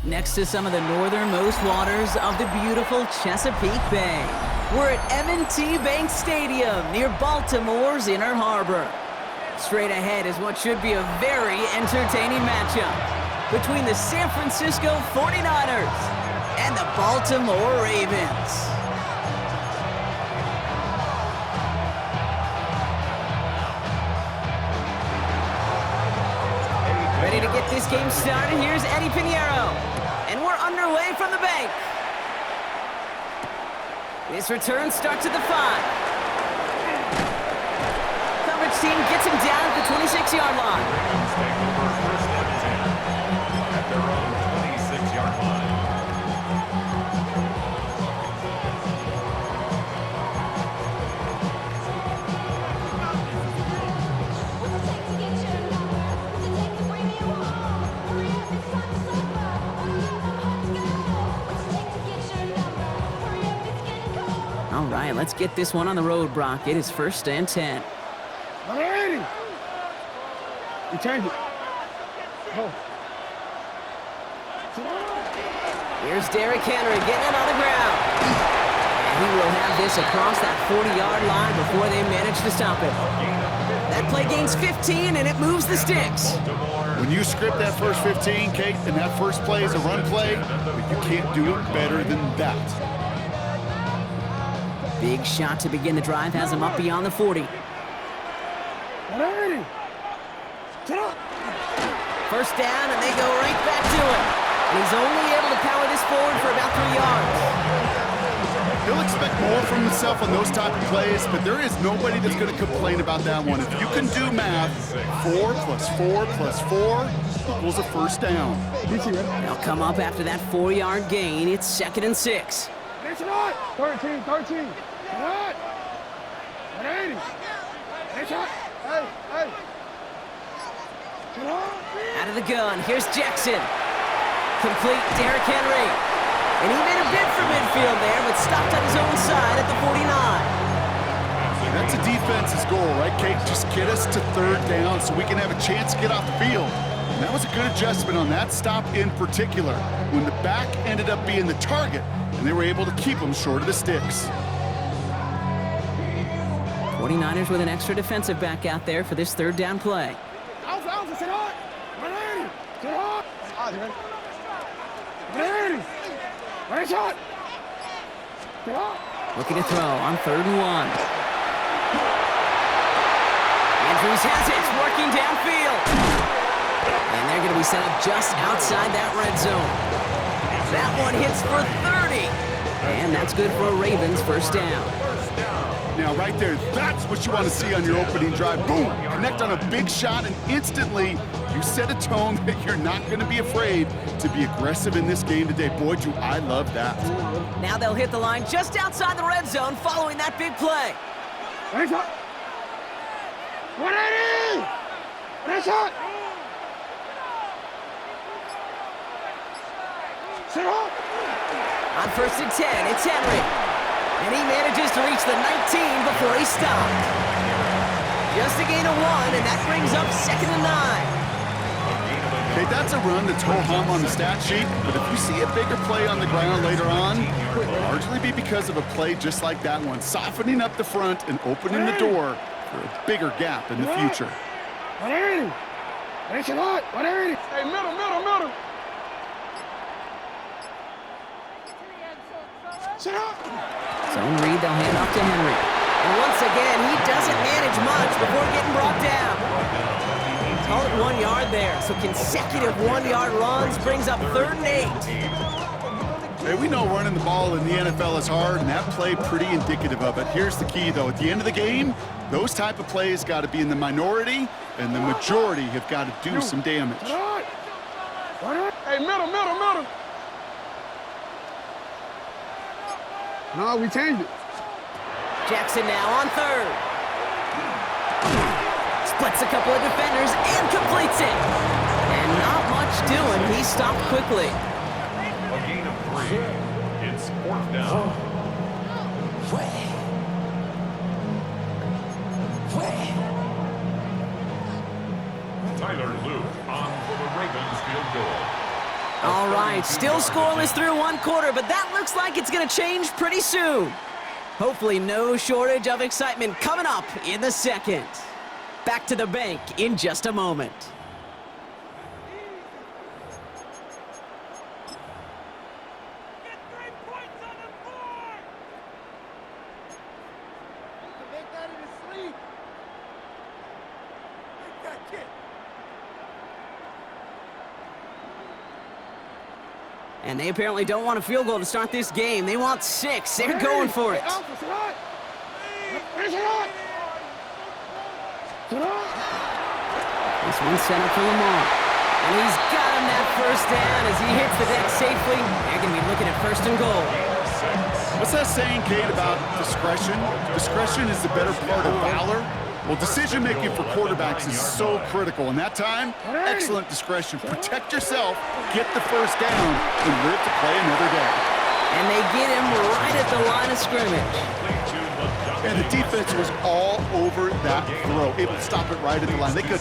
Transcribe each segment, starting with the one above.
Next to some of the northernmost waters of the beautiful Chesapeake Bay, we're at M&T Bank Stadium near Baltimore's Inner Harbor. Straight ahead is what should be a very entertaining matchup between the San Francisco 49ers and the Baltimore Ravens. Ready to get this game started, here's Eddie Pinheiro. And we're underway from the bank. This return starts at the 5. Coverage team gets him down at the 26-yard line. Ravens take over first and 10 at their own 26-yard line. All right, let's get this one on the road, Brock. It is first and 10. Alrighty. You change it. Oh. Here's Derrick Henry getting it on the ground. And he will have this across that 40-yard line before they manage to stop it. That play gains 15, and it moves the sticks. When you script that first 15, Kate, and that first play is a run play, you can't do it better than that. Big shot to begin the drive has him up beyond the 40. Alrighty. First down, and they go right back to him. And he's only able to power this forward for about 3 yards. He'll expect more from himself on those type of plays, but there is nobody that's going to complain about that one. If you can do math, 4 plus 4 plus 4 equals a first down. They'll come up after that 4-yard gain. It's 2nd and 6. 13. What? 180. Hey. Out of the gun, here's Jackson. Complete, Derrick Henry. And he made a bid for midfield there, but stopped on his own side at the 49. That's a defense's goal, right, Kate? Just get us to 3rd down so we can have a chance to get off the field. And that was a good adjustment on that stop in particular, when the back ended up being the target, and they were able to keep him short of the sticks. 49ers with an extra defensive back out there for this 3rd down play. Sit hard. 180. Sit hard. Right shot. Sit hard. Looking to throw on 3rd and 1. Andrews has it, working downfield. And they're going to be set up just outside that red zone. That one hits for 30. And that's good for a Ravens first down. Now, right there, that's what you want to see on your opening drive. Boom! Connect on a big shot, and instantly you set a tone that you're not going to be afraid to be aggressive in this game today. Boy, do I love that. Now they'll hit the line just outside the red zone following that big play. Right shot. 180. Right shot. Sit hard. On 1st and 10, it's Henry. And he manages to reach the 19 before he stopped. Just a gain of 1, and that brings up 2nd and 9. Okay, that's a run that's ho-hum on the stat sheet, but if you see a bigger play on the ground later on, it'll largely be because of a play just like that one, softening up the front and opening the door for a bigger gap in the future. 180. Right shot. 180. Hey, middle. Sit up. Zone read, they'll hand off to Henry. And once again, he doesn't manage much before getting brought down. Call it 1 yard there, so consecutive 1-yard runs brings up 3rd and 8. Hey, we know running the ball in the NFL is hard, and that play pretty indicative of it. Here's the key, though. At the end of the game, those type of plays got to be in the minority, and the majority have got to do some damage. Hey, middle. No, we changed it. Jackson now on 3rd. Splits a couple of defenders and completes it. And not much doing. He stopped quickly. A gain of 3. It's 4th down. Tyler Luke on for the Ravens field goal. All right, still scoreless through one quarter, but that looks like it's going to change pretty soon. Hopefully no shortage of excitement coming up in the second. Back to the bank in just a moment. And they apparently don't want a field goal to start this game. They want 6. They're going for it. This one's sent up for Lamar. And he's got him that first down as he hits the deck safely. They're going to be looking at 1st and goal. What's that saying, Kate, about discretion? Discretion is the better part of valor. Well, decision-making for quarterbacks is so critical. In that time, excellent discretion. Protect yourself, get the first down, and live to play another day. And they get him right at the line of scrimmage. And the defense was all over that throw, able to stop it right at the line. They could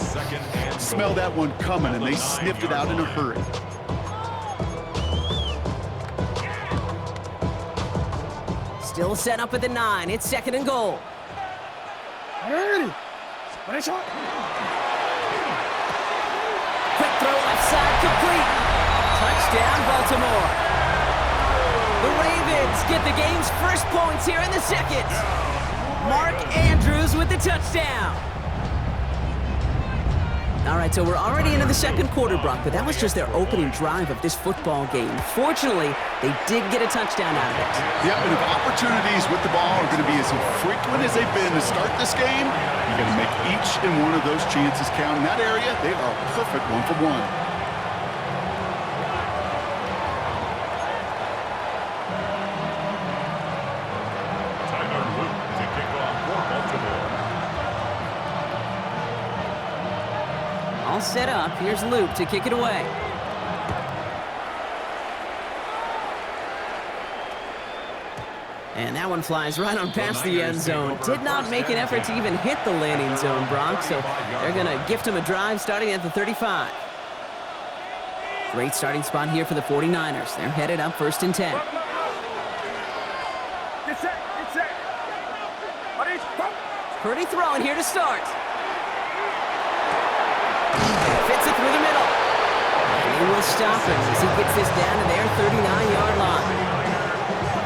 smell that one coming, and they sniffed it out in a hurry. Still set up at the 9. It's 2nd and goal. Quick throw left side, complete. Touchdown, Baltimore. The Ravens get the game's first points here in the second. Mark Andrews with the touchdown. All right, so we're already into the second quarter, Brock, but that was just their opening drive of this football game. Fortunately, they did get a touchdown out of it. Yeah, and if opportunities with the ball are going to be as frequent as they've been to start this game, you're going to make each and one of those chances count. In that area, they are a perfect 1-for-1. All set up. Here's Luke to kick it away. And that one flies right on past the end zone. Did not make an effort to even hit the landing zone, Brock, so they're going to gift him a drive starting at the 35. Great starting spot here for the 49ers. They're headed up 1st and 10. Purdy throwing here to start. Fits it through the middle. And he will stop him as he gets this down to their 39-yard line.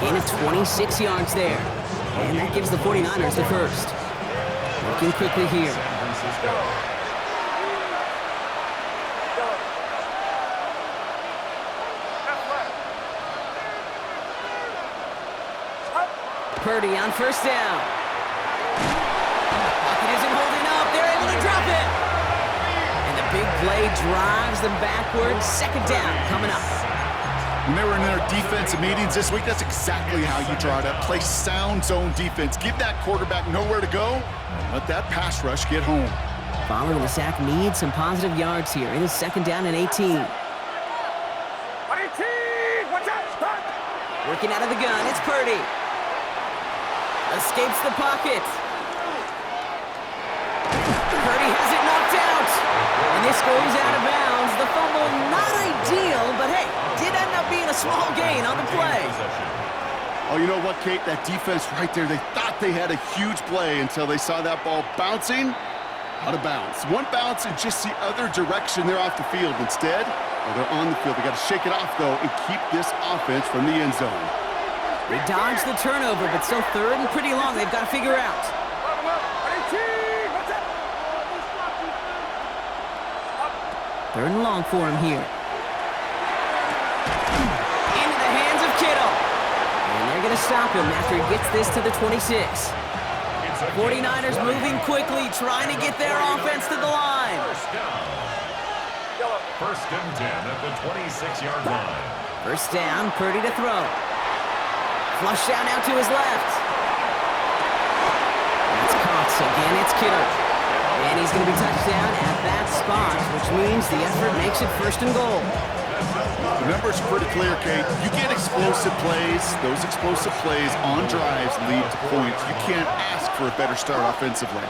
Gain of 26 yards there. And that gives the 49ers the first. Working quickly here. Purdy on 1st down. Pocket isn't holding up. They're able to drop it. Big play drives them backwards. 2nd down coming up. When they were in their defensive meetings this week, that's exactly how you draw it up. Play sound zone defense. Give that quarterback nowhere to go. And let that pass rush get home. Following the sack needs some positive yards here. It is 2nd down and 18. Working out of the gun. It's Purdy. Escapes the pocket. Purdy has it knocked out. And this goes out of bounds. The fumble, not ideal, but hey, did end up being a small gain on the play. Oh, you know what, Kate? That defense right there, they thought they had a huge play until they saw that ball bouncing out of bounds. One bounce and just the other direction, they're off the field. Instead, they're on the field. They got to shake it off, though, and keep this offense from the end zone. They dodged the turnover, but still 3rd and pretty long. They've got to figure out. 3rd and long for him here. Into the hands of Kittle. And they're going to stop him after he gets this to the 26. 49ers moving quickly, trying to get their offense to the line. 1st and 10 at the 26-yard line. 1st down, Purdy to throw. Flush down out to his left. That's caught, so again it's Kittle. And he's going to be touched down at that spot, which means the effort makes it 1st and goal. The numbers are pretty clear, Kate. You get explosive plays. Those explosive plays on drives lead to points. You can't ask for a better start offensively.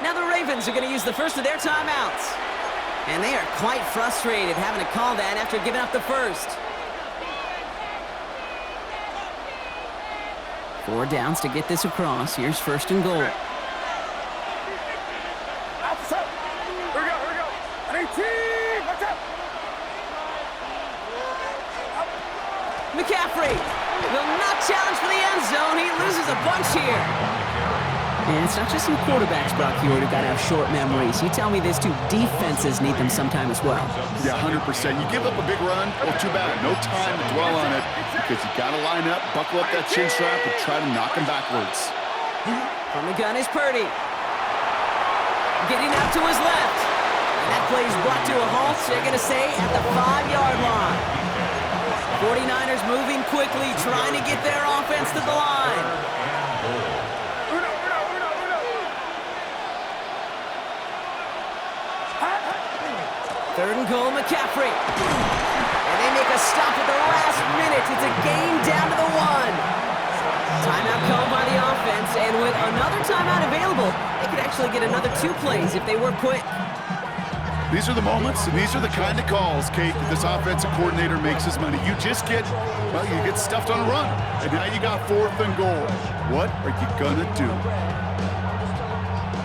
now the Ravens are going to use the first of their timeouts. And they are quite frustrated having to call that after giving up the first. 4 downs to get this across. Here's first and goal. McCaffrey will not challenge for the end zone. He loses a bunch here. And it's not just some quarterbacks, Brock Hewitt, who got to have short memories. You tell me this too, defenses need them sometime as well. Yeah, 100%. You give up a big run, well, too bad. No time to dwell on it because you got to line up, buckle up that chin strap, and try to knock him backwards. From the gun is Purdy. Getting out to his left. And that play is brought to a halt, they're going to say, at the 5-yard line. 49ers moving quickly, trying to get their offense to the line. Third and goal, McCaffrey. And they make a stop at the last minute. It's a gain down to the 1. Timeout called by the offense, and with another timeout available, they could actually get another 2 plays if they were quick. These are the moments, and these are the kind of calls, Kate, that this offensive coordinator makes his money. You just get, well, you get stuffed on a run, and now you got 4th and goal. What are you gonna do?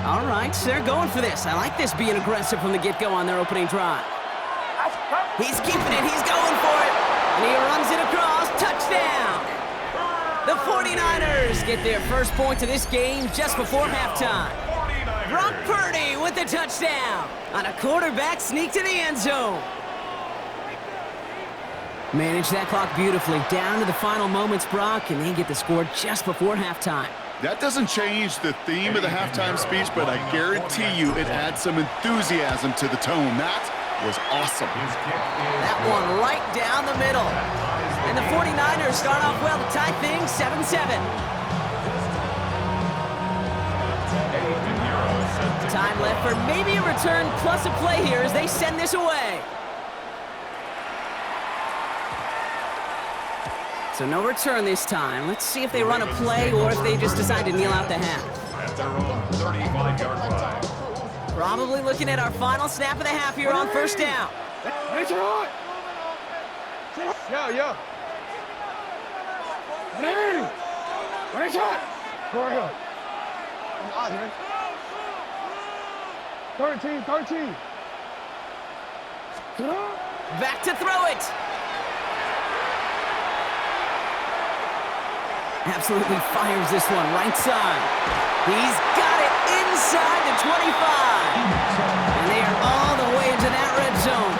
All right, so they're going for this. I like this being aggressive from the get-go on their opening drive. He's keeping it. He's going for it. And he runs it across. Touchdown. The 49ers get their first point of this game just before halftime. Brock Purdy with the touchdown on a quarterback sneak to the end zone. Manage that clock beautifully. Down to the final moments, Brock, and they get the score just before halftime. That doesn't change the theme of the halftime speech, but I guarantee you it adds some enthusiasm to the tone. That was awesome. That one right down the middle. And the 49ers start off well to tie things 7-7. Time left for maybe a return plus a play here as they send this away. So no return this time. Let's see if they run a play or if they just decide to kneel out the half. At their own 35-yard line. Probably looking at our final snap of the half here on first down. Yo. Back to throw it. Absolutely fires this one right side. He's got it inside the 25. And they are all the way into that red zone.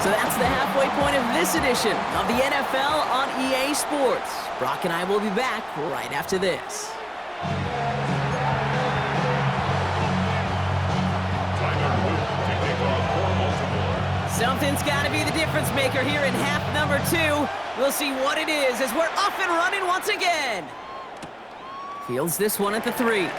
So that's the halfway point of this edition of the NFL on EA Sports. Brock and I will be back right after this. Something's got to be the difference maker here in half number 2. We'll see what it is as we're off and running once again. Fields this one at the 3.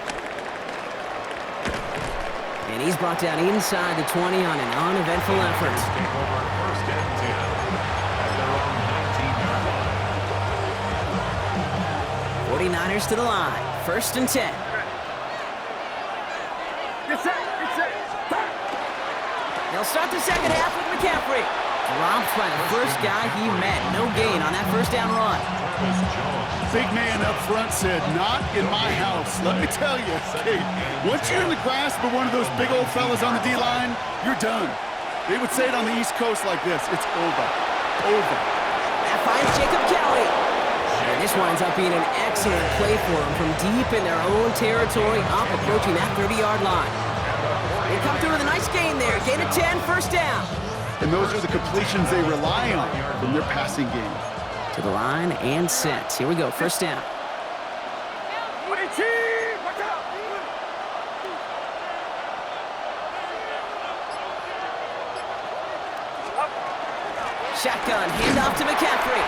And he's brought down inside the 20 on an uneventful effort. Take over first and 10 at their own 19-yard line. 49ers to the line. First and 10. They'll start the second half with McCaffrey. Dropped by the first guy he met. No gain on that first down run. Big man up front said, not in my house. Let me tell you, Kate, once you're in the grasp of one of those big old fellas on the D-line, you're done. They would say it on the East Coast like this, it's over. Over. That finds Jacob Kelly. And this winds up being an excellent play for him from deep in their own territory, up approaching that 30-yard line. They come through with a nice gain there. Gain of 10, first down. And those are the completions they rely on from their passing game. To the line and set. Here we go, first down. Shotgun, handoff to McCaffrey.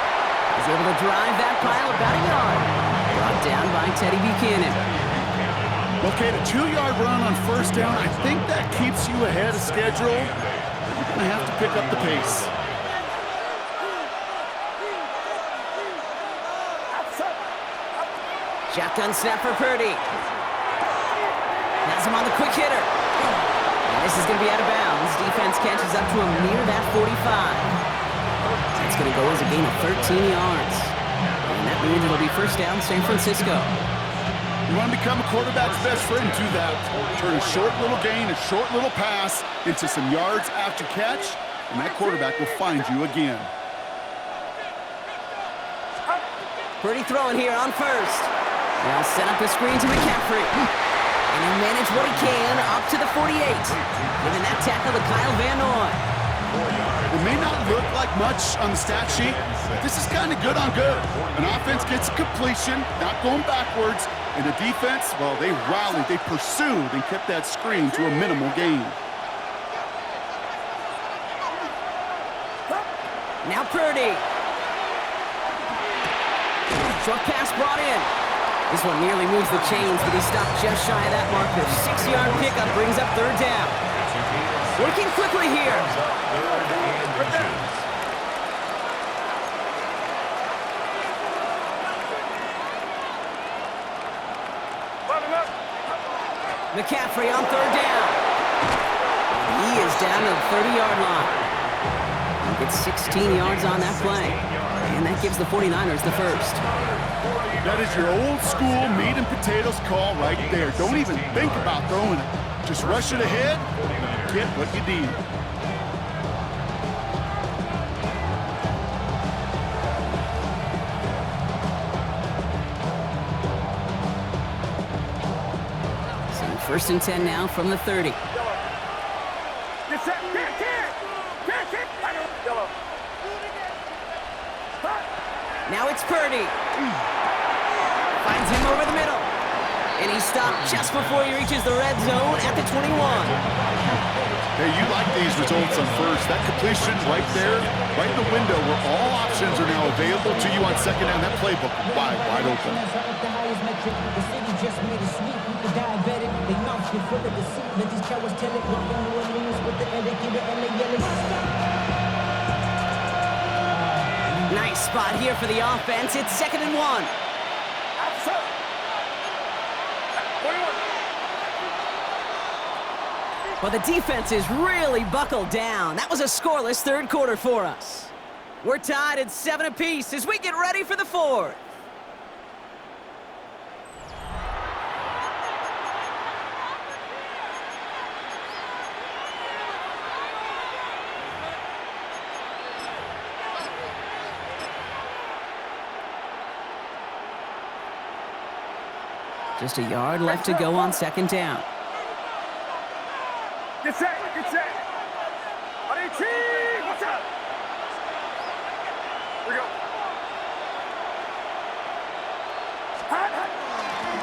He's able to drive that pile about a yard. Brought down by Teddy Buchanan. Okay, the 2-yard run on first down, I think that keeps you ahead of schedule. You're going to have to pick up the pace. Shotgun snap for Purdy. him on the quick hitter. And this is going to be out of bounds. Defense catches up to him near that 45. That's going to go as a gain of 13 yards. And that means it'll be first down San Francisco. You want to become a quarterback's best friend, do that. Turn a short little gain, a short little pass into some yards after catch, and that quarterback will find you again. Purdy throwing here on first. They'll set up the screen to McCaffrey. And he'll manage what he can up to the 48. Giving that tackle to Kyle Van Noy. It may not look like much on the stat sheet, but this is kind of good on good. An offense gets a completion, not going backwards, and the defense, well, they rallied, they pursued, and kept that screen to a minimal gain. Now Purdy. Short pass brought in. This one nearly moves the chains, but he stopped just shy of that marker. 6-yard pickup brings up third down. Working quickly here. McCaffrey on third down. He is down to the 30-yard line. He gets 16 yards on that play. And that gives the 49ers the first. That is your old school meat and potatoes call right there. Don't even think about throwing it. Just rush it ahead and get what you need. First and 10 now from the 30. Now it's Purdy. Finds him over the middle. And he stopped just before he reaches the red zone at the 21. Hey, you like these results on first. That completion right there, right in the window where all options are now available to you on second down. That playbook wide open. Nice spot here for the offense. It's 2nd and 1. Well, the defense is really buckled down. That was a scoreless third quarter for us. We're tied at 7 apiece as we get ready for the fourth. Just a yard left to go on second down. Get set, get set. On 18, what's up? Here we go.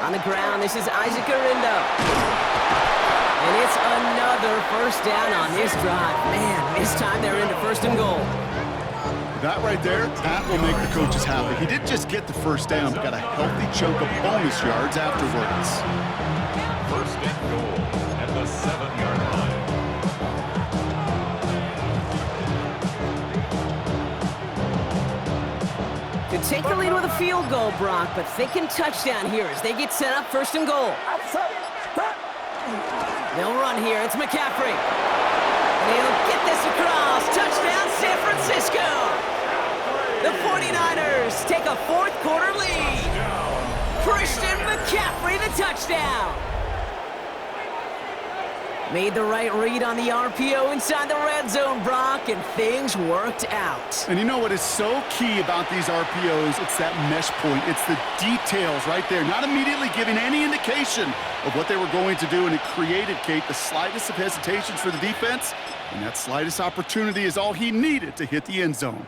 On the ground, this is Isaac Arindo. And it's another first down on this drive. Man, this time they're into first and goal. That right there, that will make the coaches happy. He didn't just get the first down, but got a healthy chunk of bonus yards afterwards. First and goal at the 7-yard line. Could take the lead with a field goal, Brock, but thinking touchdown here as they get set up first and goal. They'll run here. It's McCaffrey. And he'll get this across. Touchdown, San Francisco. The 49ers take a fourth quarter lead. Christian McCaffrey, the touchdown. Made the right read on the RPO inside the red zone, Brock, and things worked out. And you know what is so key about these RPOs? It's that mesh point. It's the details right there. Not immediately giving any indication of what they were going to do, and it created, Kate, the slightest of hesitations for the defense, and that slightest opportunity is all he needed to hit the end zone.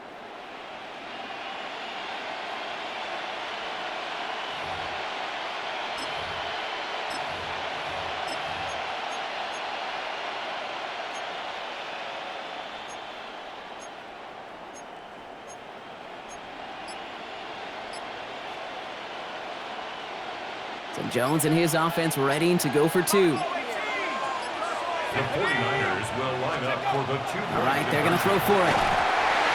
So Jones and his offense ready to go for two. The 49ers will line up for the two. All right, they're going to throw for it.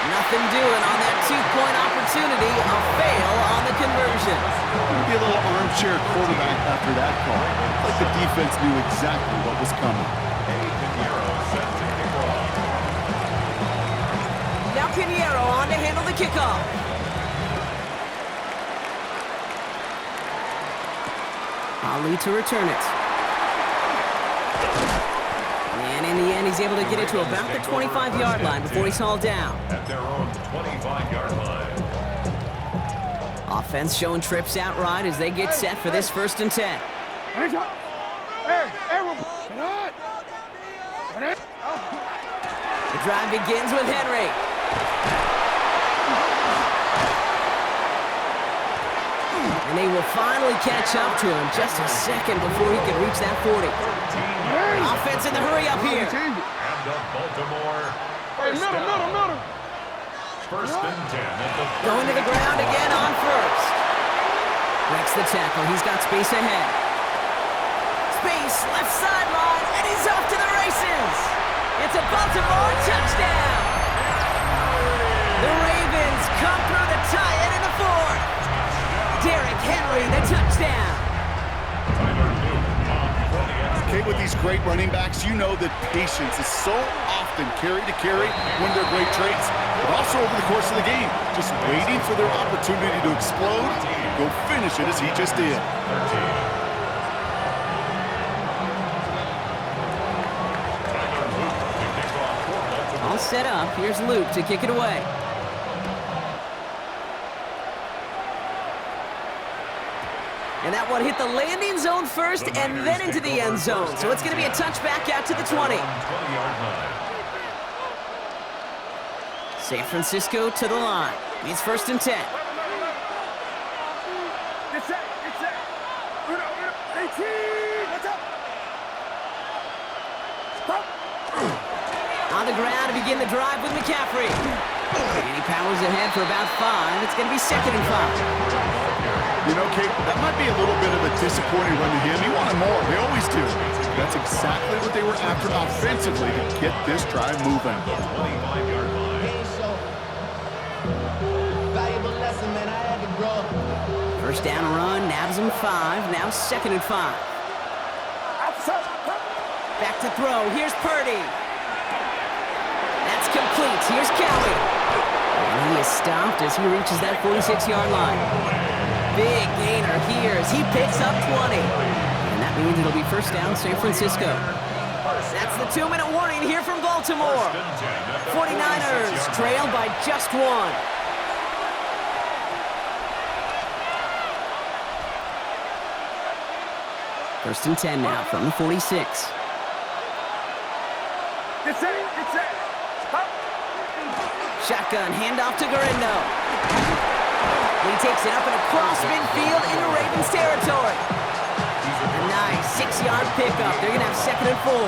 Nothing doing on that two-point opportunity. A fail on the conversion. Maybe a little armchair quarterback after that call. Like the defense knew exactly what was coming. Now Pinheiro on to handle the kickoff. Ali to return it. And in the end, he's able to get it to about the 25-yard line before he's hauled down. At their own 25-yard line. Offense showing trips outright as they get set for this 1st and 10. The drive begins with Henry. And they will finally catch up to him just a second before he can reach that 40. Offense in the hurry up here. And the Baltimore first down. First and 10 at the Going to the ground again on first. Breaks the tackle. He's got space ahead. Space, left sideline, and he's off to the races. It's a Baltimore touchdown. The Ravens come through to tie it in the 4th. Derrick Henry, the touchdown. Okay, with these great running backs, you know that patience is so often carry to carry one of their great traits, but also over the course of the game, just waiting for their opportunity to explode, go finish it as he just did. All set up. Here's Luke to kick it away. And that one hit the landing zone first and then into the end zone. So it's going to be a touchback out to the 20. San Francisco to the line. It's 1st and 10. On the ground to begin the drive with McCaffrey. And he powers ahead for about 5. It's going to be 2nd and 5. You know, Kate, that might be a little bit of a disappointing run to him. He wanted more. They always do. That's exactly what they were after offensively to get this drive moving. First down run, nabs him 5. Now 2nd and 5. Back to throw. Here's Purdy. That's complete. Here's Kelly. And he is stopped as he reaches that 46-yard line. Big gainer here as he picks up 20. And that means it'll be 1st down San Francisco. That's the 2-minute warning here from Baltimore. 49ers trail by just 1. First and 10 now from the 46. Shotgun handoff to Garendo. He takes it up and across midfield into Ravens territory. A nice 6-yard pickup. They're going to have 2nd and 4.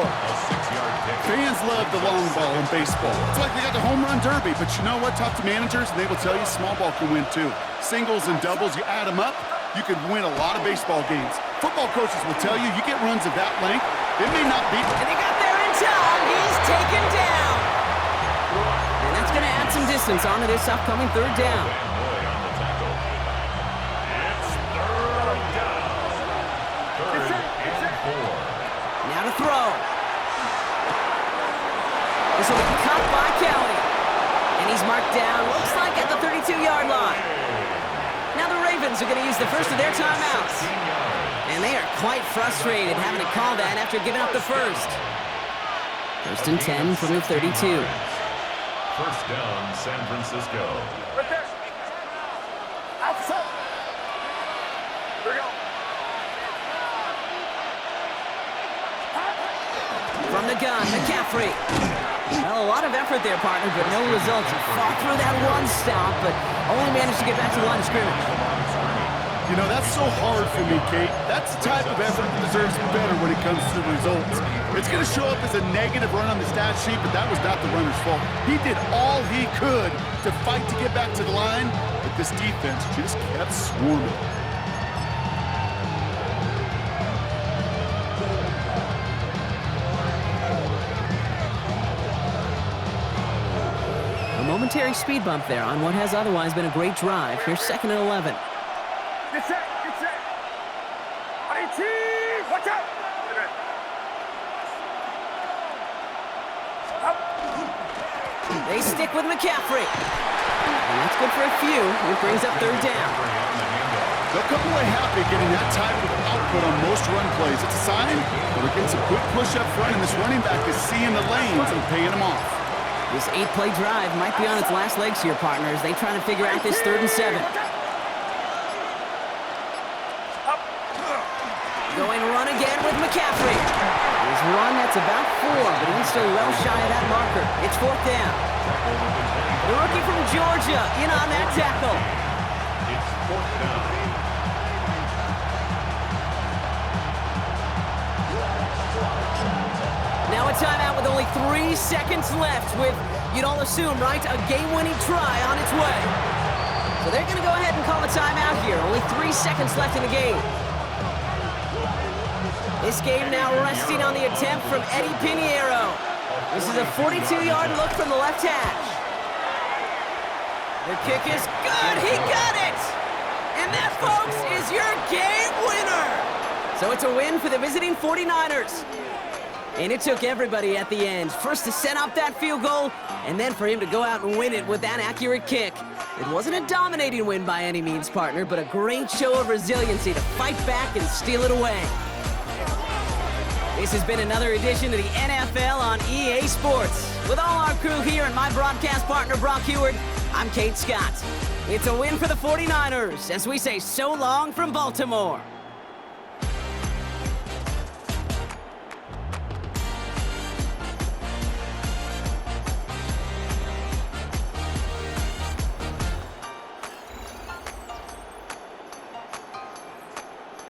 Fans love the long ball in baseball. It's like they got the home run derby, but you know what? Talk to managers, and they will tell you small ball can win too. Singles and doubles, you add them up, you can win a lot of baseball games. Football coaches will tell you, you get runs of that length, it may not be. And they got there in time. He's taken down. And that's going to add some distance onto this upcoming 3rd down. Now to throw. This will be caught by Kelly. And he's marked down, looks like at the 32-yard line. Now the Ravens are going to use the first of their timeouts. And they are quite frustrated having to call that after giving up the first. 1st and 10 from the 32. First down, San Francisco. Right there. Outside. Here we go. From the gun, McCaffrey. Well, a lot of effort there, partner, but no results. He fought through that one stop, but only managed to get back to the line of scrimmage. You know, that's so hard for me, Kate. That's the type of effort that deserves better when it comes to the results. It's going to show up as a negative run on the stat sheet, but that was not the runner's fault. He did all he could to fight to get back to the line, but this defense just kept swarming. A momentary speed bump there on what has otherwise been a great drive. Here's 2nd and 11. Get set, get set. Watch out. They stick with McCaffrey. And that's good for a few. It brings up 3rd down. They'll come away happy getting that type of output on most run plays. It's a sign that we're getting some quick push up front, and this running back is seeing the lanes and paying them off. This 8-play drive might be on its last legs here, partners. They try to figure out this 3rd and 7. Going run again with McCaffrey. His run, that's about 4, but he's still well shy of that marker. It's 4th down. The rookie from Georgia in on that tackle. It's 4th down. Now a timeout with only 3 seconds left with, you'd all assume, right, a game-winning try on its way. So they're going to go ahead and call a timeout here. Only 3 seconds left in the game. This game now resting on the attempt from Eddie Pinheiro. This is a 42-yard look from the left hash. The kick is good. He got it. And that, folks, is your game winner. So it's a win for the visiting 49ers. And it took everybody at the end. First to set up that field goal, and then for him to go out and win it with that accurate kick. It wasn't a dominating win by any means, partner, but a great show of resiliency to fight back and steal it away. This has been another edition of the NFL on EA Sports. With all our crew here and my broadcast partner, Brock Heward, I'm Kate Scott. It's a win for the 49ers as we say so long from Baltimore.